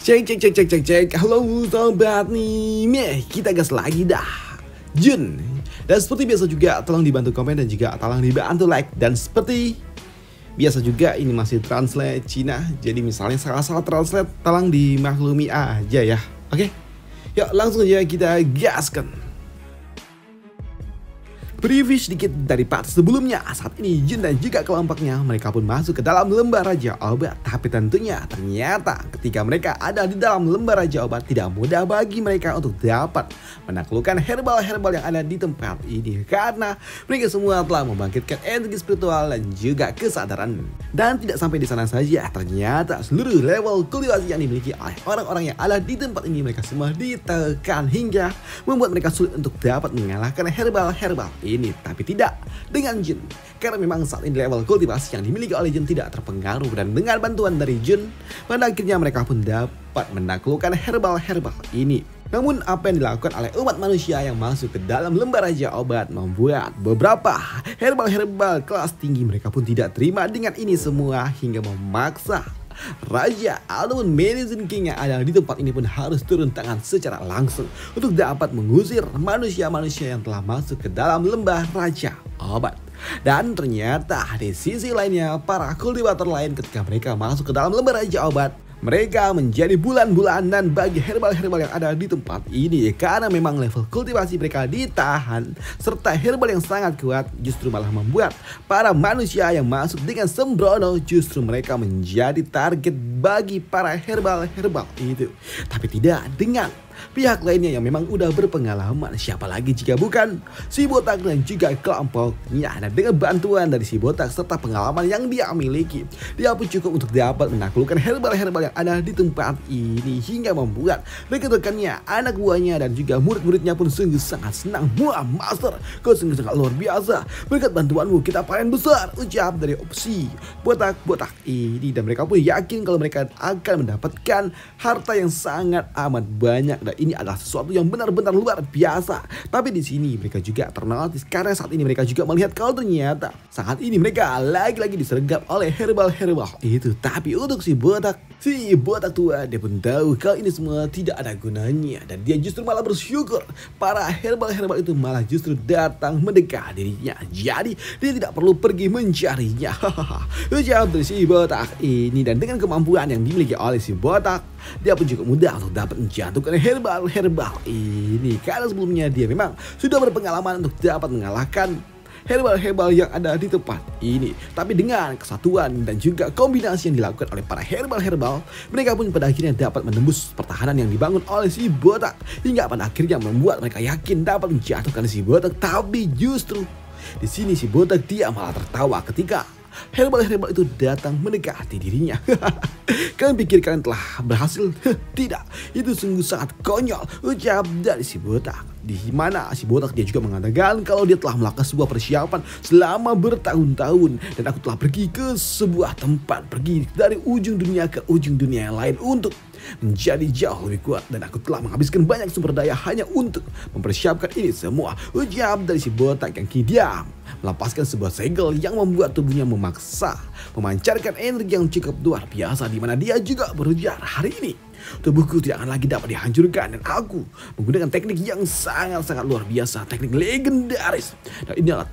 Cek cek cek cek cek cek. Halo sobat nih, kita gas lagi dah. Jun. Dan seperti biasa juga tolong dibantu komen dan juga tolong dibantu like. Dan seperti biasa juga ini masih translate Cina. Jadi misalnya salah-salah translate tolong dimaklumi aja ya. Oke. Yuk langsung aja kita gaskan. Preview sedikit dari part sebelumnya. Saat ini Jun dan juga kelompoknya mereka pun masuk ke dalam lembah Raja Obat. Tapi tentunya ternyata ketika mereka ada di dalam lembah Raja Obat tidak mudah bagi mereka untuk dapat menaklukkan herbal-herbal yang ada di tempat ini. Karena mereka semua telah membangkitkan energi spiritual dan juga kesadaran. Dan tidak sampai di sana saja, ternyata seluruh level kultivasi yang dimiliki oleh orang-orang yang ada di tempat ini mereka semua ditekan hingga membuat mereka sulit untuk dapat mengalahkan herbal-herbal ini. Tapi tidak dengan Jun, karena memang saat ini level kultivasi yang dimiliki oleh Jun tidak terpengaruh, dan dengan bantuan dari Jun pada akhirnya mereka pun dapat menaklukkan herbal-herbal ini. Namun apa yang dilakukan oleh umat manusia yang masuk ke dalam lembah Raja Obat membuat beberapa herbal-herbal kelas tinggi mereka pun tidak terima dengan ini semua, hingga memaksa Raja ataupun Medicine King yang ada di tempat ini pun harus turun tangan secara langsung untuk dapat mengusir manusia-manusia yang telah masuk ke dalam lembah Raja Obat. Dan ternyata di sisi lainnya, para kultivator lain ketika mereka masuk ke dalam lembah Raja Obat, mereka menjadi bulan-bulanan bagi herbal-herbal yang ada di tempat ini. Karena memang level kultivasi mereka ditahan, serta herbal yang sangat kuat justru malah membuat para manusia yang masuk dengan sembrono justru mereka menjadi target bagi para herbal-herbal itu. Tapi tidak dengan pihak lainnya yang memang udah berpengalaman. Siapa lagi jika bukan si Botak dan juga kelompoknya. Dan dengan bantuan dari si Botak serta pengalaman yang dia miliki, dia pun cukup untuk dapat menaklukkan herbal-herbal yang ada di tempat ini, hingga membuat rekan-rekannya, anak buahnya dan juga murid-muridnya pun sungguh sangat senang. Wah master, kau sungguh sangat luar biasa. Berkat bantuanmu kita panen besar, ucap dari opsi Botak ini. Dan mereka pun yakin kalau mereka akan mendapatkan harta yang sangat amat banyak. Dan ini adalah sesuatu yang benar-benar luar biasa. Tapi di sini mereka juga ternotis karena saat ini mereka juga melihat kalau ternyata saat ini mereka lagi-lagi disergap oleh herbal-herbal itu. Tapi untuk si Botak tua, dia pun tahu kalau ini semua tidak ada gunanya, dan dia justru malah bersyukur para herbal-herbal itu malah justru datang mendekat dirinya. Jadi dia tidak perlu pergi mencarinya. Ucap dari si Botak ini. Dan dengan kemampuan yang dimiliki oleh si Botak, dia pun cukup mudah untuk dapat menjatuhkan herbal-herbal ini. Karena sebelumnya dia memang sudah berpengalaman untuk dapat mengalahkan herbal-herbal yang ada di tempat ini. Tapi dengan kesatuan dan juga kombinasi yang dilakukan oleh para herbal-herbal, mereka pun pada akhirnya dapat menembus pertahanan yang dibangun oleh si Botak, hingga pada akhirnya membuat mereka yakin dapat menjatuhkan si Botak. Tapi justru di sini si Botak dia malah tertawa ketika herbal-herbal itu datang mendekati dirinya. Kalian pikir kalian telah berhasil? Tidak, itu sungguh sangat konyol, ucap dari si Botak. Di mana si Botak dia juga mengatakan kalau dia telah melakukan sebuah persiapan selama bertahun-tahun, dan aku telah pergi ke sebuah tempat, pergi dari ujung dunia ke ujung dunia yang lain untuk menjadi jauh lebih kuat, dan aku telah menghabiskan banyak sumber daya hanya untuk mempersiapkan ini semua, ucap dari si Botak yang kini diam melepaskan sebuah segel yang membuat tubuhnya memaksa memancarkan energi yang cukup luar biasa, di mana dia juga berujar, hari ini tubuhku tidak akan lagi dapat dihancurkan, dan aku menggunakan teknik yang sangat-sangat luar biasa, teknik legendaris. Dan ini adalah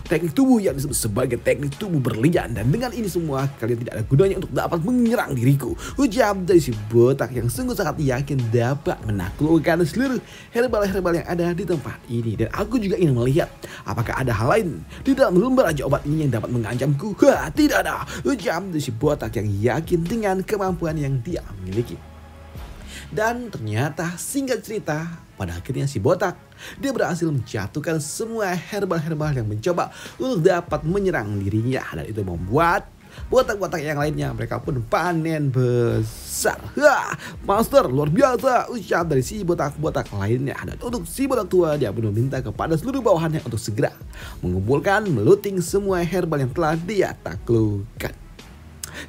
teknik tubuh yang disebut sebagai teknik tubuh berlian, dan dengan ini semua kalian tidak ada gunanya untuk dapat menyerang diriku, ucap dari si Botak yang sungguh sangat yakin dapat menaklukkan seluruh herbal-herbal yang ada di tempat ini. Dan aku juga ingin melihat apakah ada hal lain di dalam lembah Raja Obat ini yang dapat mengancamku. Tidak ada, ucap dari si Botak yang yakin dengan kemampuan yang dia miliki. Dan ternyata singkat cerita, pada akhirnya si Botak dia berhasil menjatuhkan semua herbal-herbal yang mencoba untuk dapat menyerang dirinya, dan itu membuat Botak-botak yang lainnya mereka pun panen besar. Master luar biasa, ucap dari si botak-botak lainnya. Dan untuk si botak tua, dia pun meminta kepada seluruh bawahannya untuk segera mengumpulkan meluting semua herbal yang telah dia taklukkan.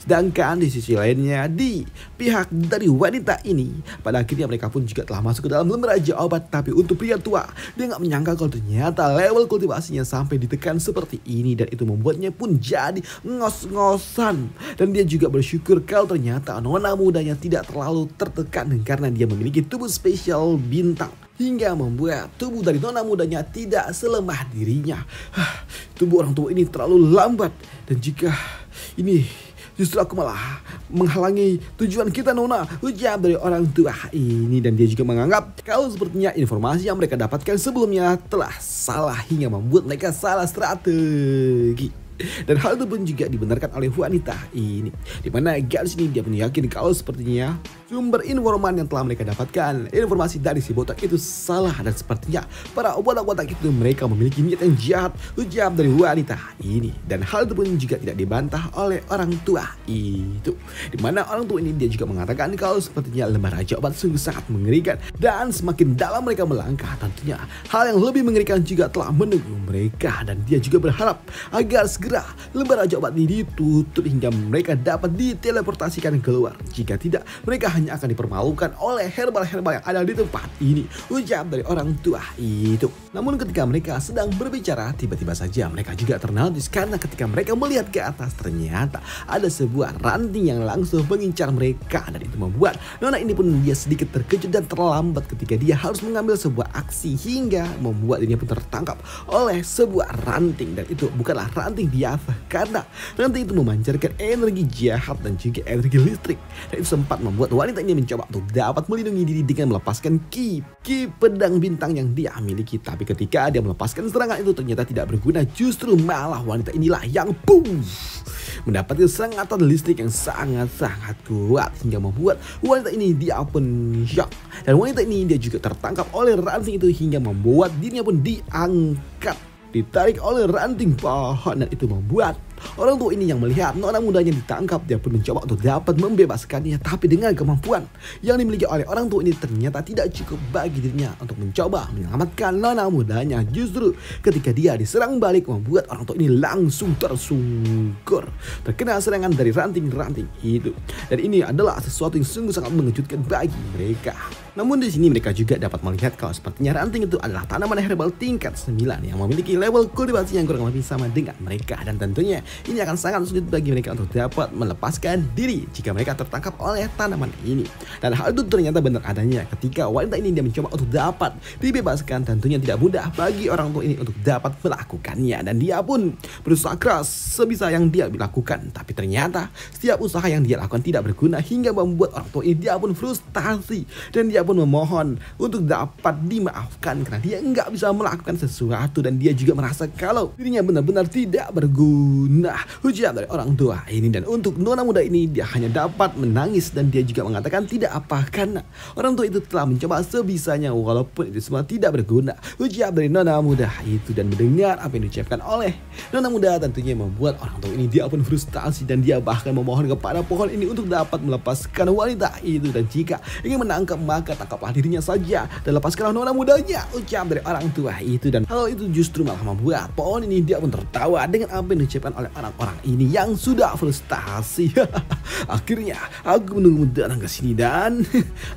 Sedangkan di sisi lainnya, di pihak dari wanita ini, pada akhirnya mereka pun juga telah masuk ke dalam lembar raja obat. Tapi untuk pria tua, dia nggak menyangka kalau ternyata level kultivasinya sampai ditekan seperti ini, dan itu membuatnya pun jadi ngos-ngosan. Dan dia juga bersyukur kalau ternyata nona mudanya tidak terlalu tertekan karena dia memiliki tubuh spesial bintang, hingga membuat tubuh dari nona mudanya tidak selemah dirinya. Tubuh orang tua ini terlalu lambat, dan jika ini justru aku malah menghalangi tujuan kita, Nona, ujar dari orang tua ini. Dan dia juga menganggap kalau sepertinya informasi yang mereka dapatkan sebelumnya telah salah, hingga membuat mereka salah strategi. Dan hal itu pun juga dibenarkan oleh wanita ini, dimana gadis ini dia pun yakin kalau sepertinya sumber informan yang telah mereka dapatkan, informasi dari si botak itu salah, dan sepertinya para botak-botak itu mereka memiliki niat yang jahat, ujar dari wanita ini. Dan hal itu pun juga tidak dibantah oleh orang tua itu, dimana orang tua ini dia juga mengatakan kalau sepertinya lembar raja obat sungguh sangat mengerikan, dan semakin dalam mereka melangkah tentunya hal yang lebih mengerikan juga telah menunggu mereka. Dan dia juga berharap agar segera lembar raja obat ini ditutup hingga mereka dapat diteleportasikan keluar. Jika tidak, mereka hanya akan dipermalukan oleh herbal-herbal yang ada di tempat ini, ujar dari orang tua itu. Namun ketika mereka sedang berbicara, tiba-tiba saja mereka juga ternotis karena ketika mereka melihat ke atas, ternyata ada sebuah ranting yang langsung mengincar mereka. Dan itu membuat nona ini pun dia sedikit terkejut dan terlambat ketika dia harus mengambil sebuah aksi, hingga membuat dirinya pun tertangkap oleh sebuah ranting. Dan itu bukanlah ranting biasa, karena ranting itu memancarkan energi jahat dan juga energi listrik. Dan itu sempat membuat wanita ini mencoba untuk dapat melindungi diri dengan melepaskan ki pedang bintang yang dia miliki. Tapi ketika dia melepaskan serangan itu ternyata tidak berguna, justru malah wanita inilah yang mendapatkan serangan listrik yang sangat-sangat kuat, hingga membuat wanita ini dia pun shock. Dan wanita ini dia juga tertangkap oleh ranting itu, hingga membuat dirinya pun diangkat, ditarik oleh ranting pohon. Dan itu membuat orang tua ini yang melihat nona mudanya ditangkap, dia pun mencoba untuk dapat membebaskannya. Tapi dengan kemampuan yang dimiliki oleh orang tua ini ternyata tidak cukup bagi dirinya untuk mencoba menyelamatkan nona mudanya. Justru ketika dia diserang balik, membuat orang tua ini langsung tersungkur terkena serangan dari ranting-ranting itu. Dan ini adalah sesuatu yang sungguh sangat mengejutkan bagi mereka. Namun di sini mereka juga dapat melihat kalau sepertinya ranting itu adalah tanaman herbal tingkat 9 yang memiliki level kultivasi yang kurang lebih sama dengan mereka. Dan tentunya ini akan sangat sulit bagi mereka untuk dapat melepaskan diri jika mereka tertangkap oleh tanaman ini. Dan hal itu ternyata benar adanya ketika wanita ini dia mencoba untuk dapat dibebaskan. Tentunya tidak mudah bagi orang tua ini untuk dapat melakukannya, dan dia pun berusaha keras sebisa yang dia lakukan. Tapi ternyata setiap usaha yang dia lakukan tidak berguna, hingga membuat orang tua ini dia pun frustasi, dan dia pun memohon untuk dapat dimaafkan karena dia nggak bisa melakukan sesuatu, dan dia juga merasa kalau dirinya benar-benar tidak berguna, ujar dari orang tua ini. Dan untuk nona muda ini dia hanya dapat menangis, dan dia juga mengatakan tidak apa karena orang tua itu telah mencoba sebisanya walaupun itu semua tidak berguna, ujar dari nona muda itu. Dan mendengar apa yang diucapkan oleh nona muda tentunya membuat orang tua ini dia pun frustasi, dan dia bahkan memohon kepada pohon ini untuk dapat melepaskan wanita itu. Dan jika ingin menangkap maka tangkaplah dirinya saja dan lepaskanlah nona mudanya, ucap dari orang tua itu. Dan hal itu justru malah membuat pohon ini dia pun tertawa dengan apa yang diucapkan oleh orang-orang ini yang sudah frustasi. Akhirnya aku menunggu datang ke sini, dan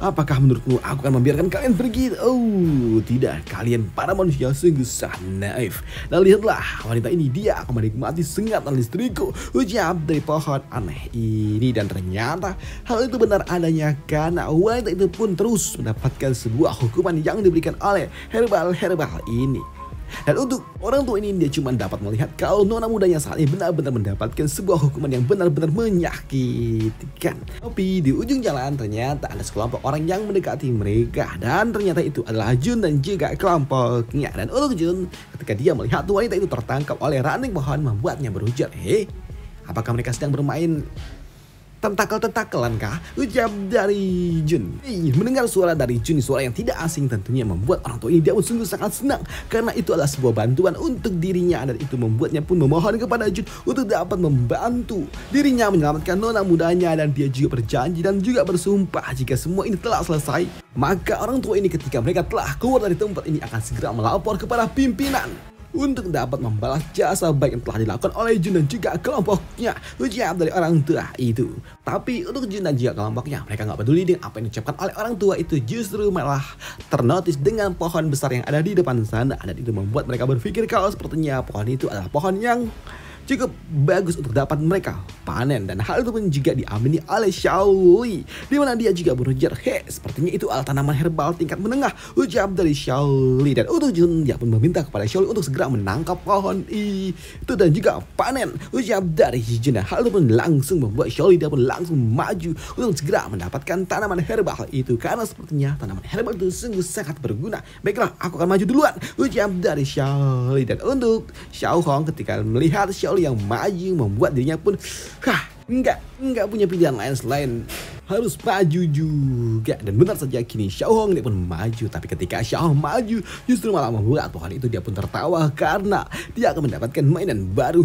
apakah menurutmu aku akan membiarkan kalian pergi? Oh tidak, kalian para manusia sungguh sangat naif. Dan lihatlah wanita ini dia akan menikmati sengatan listrikku, ucap dari pohon aneh ini. Dan ternyata hal itu benar adanya karena wanita itu pun terus mendapatkan sebuah hukuman yang diberikan oleh herbal-herbal ini. Dan untuk orang tua ini dia cuma dapat melihat kalau nona mudanya saat ini benar-benar mendapatkan sebuah hukuman yang benar-benar menyakitkan. Tapi di ujung jalan ternyata ada sekelompok orang yang mendekati mereka, dan ternyata itu adalah Jun dan juga kelompoknya. Dan untuk Jun, ketika dia melihat wanita itu tertangkap oleh ranting pohon, membuatnya berujar, apakah mereka sedang bermain tentakel-tentakelan kah? Ucap dari Jun. Mendengar suara dari Jun, suara yang tidak asing, tentunya membuat orang tua ini dia pun sungguh sangat senang karena itu adalah sebuah bantuan untuk dirinya. Dan itu membuatnya pun memohon kepada Jun untuk dapat membantu dirinya menyelamatkan nona mudanya. Dan dia juga berjanji dan juga bersumpah jika semua ini telah selesai, maka orang tua ini ketika mereka telah keluar dari tempat ini akan segera melapor kepada pimpinan untuk dapat membalas jasa baik yang telah dilakukan oleh Jun dan juga kelompoknya. Ucap dari orang tua itu. Tapi untuk Jun dan juga kelompoknya, mereka nggak peduli dengan apa yang diucapkan oleh orang tua itu, justru malah ternotis dengan pohon besar yang ada di depan sana. Dan itu membuat mereka berpikir kalau sepertinya pohon itu adalah pohon yang cukup bagus untuk dapat mereka panen, dan hal itu pun juga diamini oleh Xiaoli, di mana dia juga berujar, sepertinya itu adalah tanaman herbal tingkat menengah, ucap dari Xiaoli. Dan untuk Jun, dia pun meminta kepada Xiaoli untuk segera menangkap pohon itu dan juga panen, ucap dari Jun. Dan hal itu pun langsung membuat Xiaoli dia pun langsung maju untuk segera mendapatkan tanaman herbal itu, karena sepertinya tanaman herbal itu sungguh sangat berguna. Baiklah, aku akan maju duluan, ucap dari Xiaoli. Dan untuk Xiao Hong, ketika melihat Xiaoli yang maju, membuat dirinya pun enggak punya pilihan lain selain harus maju juga. Dan benar saja, kini Xiao Hong dia pun maju. Tapi ketika Xiao Hong maju, justru malah membuat pohon itu dia pun tertawa karena dia akan mendapatkan mainan baru.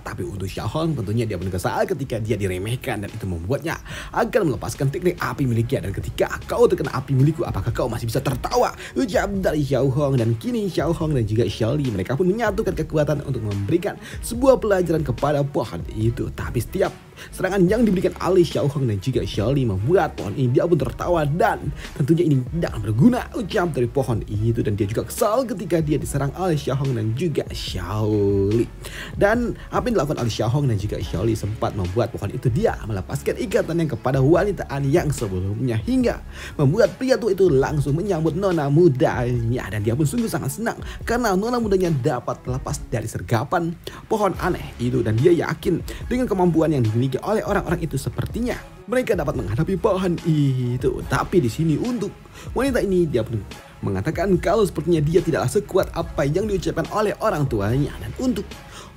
Tapi untuk Xiao Hong tentunya dia pun kesal ketika dia diremehkan, dan itu membuatnya akan melepaskan teknik api miliknya. Dan ketika kau terkena api milikku, apakah kau masih bisa tertawa, ucap dari Xiao Hong. Dan kini Xiao Hong dan juga Xiaoli, mereka pun menyatukan kekuatan untuk memberikan sebuah pelajaran kepada pohon itu. Tapi setiap serangan yang diberikan oleh Xiao Hong dan juga Xiaoli membuat pohon ini dia pun tertawa, dan tentunya ini tidak berguna, ucap dari pohon itu. Dan dia juga kesal ketika dia diserang oleh Xiao Hong dan juga Xiaoli. Dan apa yang dilakukan oleh Xiao Hong dan juga Xiaoli sempat membuat pohon itu dia melepaskan ikatan yang kepada wanita yang sebelumnya, hingga membuat pria tua itu langsung menyambut nona mudanya. Dan dia pun sungguh sangat senang karena nona mudanya dapat lepas dari sergapan pohon aneh itu, dan dia yakin dengan kemampuan yang dimiliki oleh orang-orang itu sepertinya mereka dapat menghadapi pohon itu. Tapi di sini untuk wanita ini, dia pun mengatakan kalau sepertinya dia tidaklah sekuat apa yang diucapkan oleh orang tuanya. Dan untuk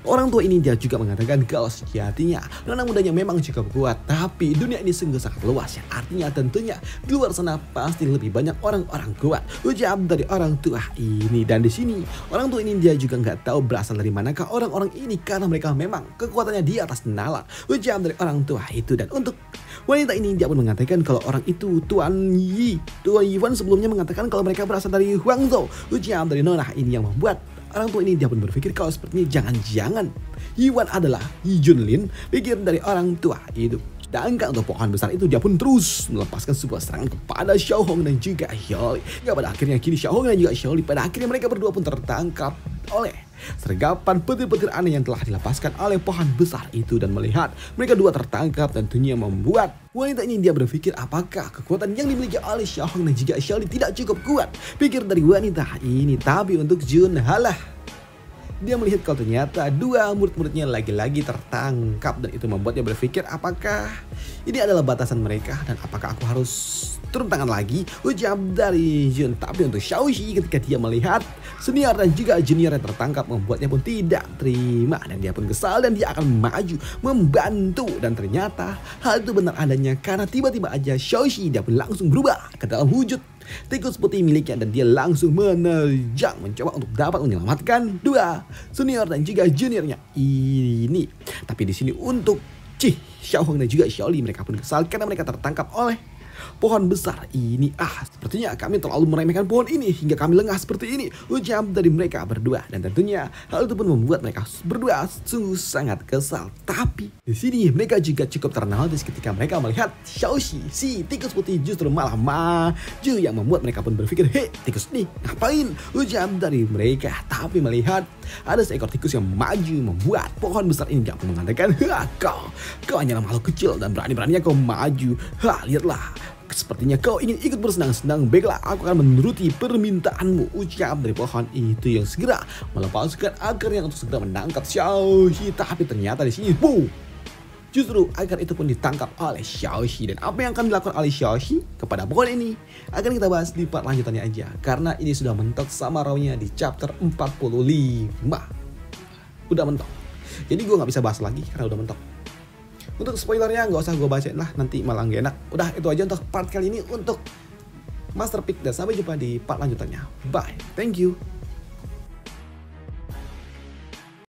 orang tua ini, dia juga mengatakan kalau sejatinya nona mudanya memang cukup kuat, tapi dunia ini sungguh sangat luas ya. Artinya tentunya di luar sana pasti lebih banyak orang-orang kuat, ucap dari orang tua ini. Dan di sini orang tua ini dia juga nggak tahu berasal dari manakah orang-orang ini, karena mereka memang kekuatannya di atas nalar, ucap dari orang tua itu. Dan untuk wanita ini, dia pun mengatakan kalau orang itu Tuan Yiwan sebelumnya mengatakan kalau mereka berasal dari Huangzhou, ucap dari nona ini, yang membuat orang tua ini dia pun berpikir kalau sepertinya jangan-jangan Yiwan adalah Yi Junlin, pikir dari orang tua itu. Sedangkan untuk pohon besar itu, dia pun terus melepaskan sebuah serangan kepada Xiao Hong dan juga Xiaoli. Hingga pada akhirnya kini Xiao Hong dan juga Xiaoli, pada akhirnya mereka berdua pun tertangkap oleh sergapan petir-petir aneh yang telah dilepaskan oleh pohon besar itu. Dan melihat mereka dua tertangkap, tentunya membuat wanita ini dia berpikir apakah kekuatan yang dimiliki oleh Xiao Hong dan juga Xiaoli tidak cukup kuat, pikir dari wanita ini. Tapi untuk Jun, halah, dia melihat kalau ternyata dua murid-muridnya lagi-lagi tertangkap, dan itu membuatnya berpikir apakah ini adalah batasan mereka dan apakah aku harus turun tangan lagi, ucap dari Jun. Tapi untuk Xiaoxi, ketika dia melihat senior dan juga junior yang tertangkap, membuatnya pun tidak terima, dan dia pun kesal dan dia akan maju membantu. Dan ternyata hal itu benar adanya, karena tiba-tiba aja Xiaoxi dia pun langsung berubah ke dalam wujud tikus putih miliknya, dan dia langsung menerjang mencoba untuk dapat menyelamatkan dua senior dan juga juniornya ini. Tapi di sini untuk Xiao Hong dan juga Xiaoli, mereka pun kesal karena mereka tertangkap oleh pohon besar ini. Sepertinya kami terlalu meremehkan pohon ini hingga kami lengah seperti ini, ucap dari mereka berdua. Dan tentunya hal itu pun membuat mereka berdua sungguh sangat kesal. Tapi di sini mereka juga cukup ternotis ketika mereka melihat Xiaoxi, si tikus putih, justru malah maju, yang membuat mereka pun berpikir, tikus ini ngapain, ucap dari mereka. Tapi melihat ada seekor tikus yang maju, membuat pohon besar ini dia pun mengatakan, kau hanyalah makhluk kecil dan berani-beraninya kau maju. Lihatlah, sepertinya kau ingin ikut bersenang-senang. Baiklah, aku akan menuruti permintaanmu, ucap dari pohon itu, yang segera melepaskan akarnya untuk segera menangkap Xiaoxi. Tapi ternyata di sini, justru akar itu pun ditangkap oleh Xiaoxi. Dan apa yang akan dilakukan oleh Xiaoxi kepada pohon ini akan kita bahas di part lanjutannya aja, karena ini sudah mentok sama rawnya di chapter 45. Udah mentok, jadi gue gak bisa bahas lagi karena udah mentok. Untuk spoilernya nggak usah gue bacain lah, nanti malah gak enak. Udah, itu aja untuk part kali ini untuk Master Pick, dan sampai jumpa di part lanjutannya. Bye, thank you.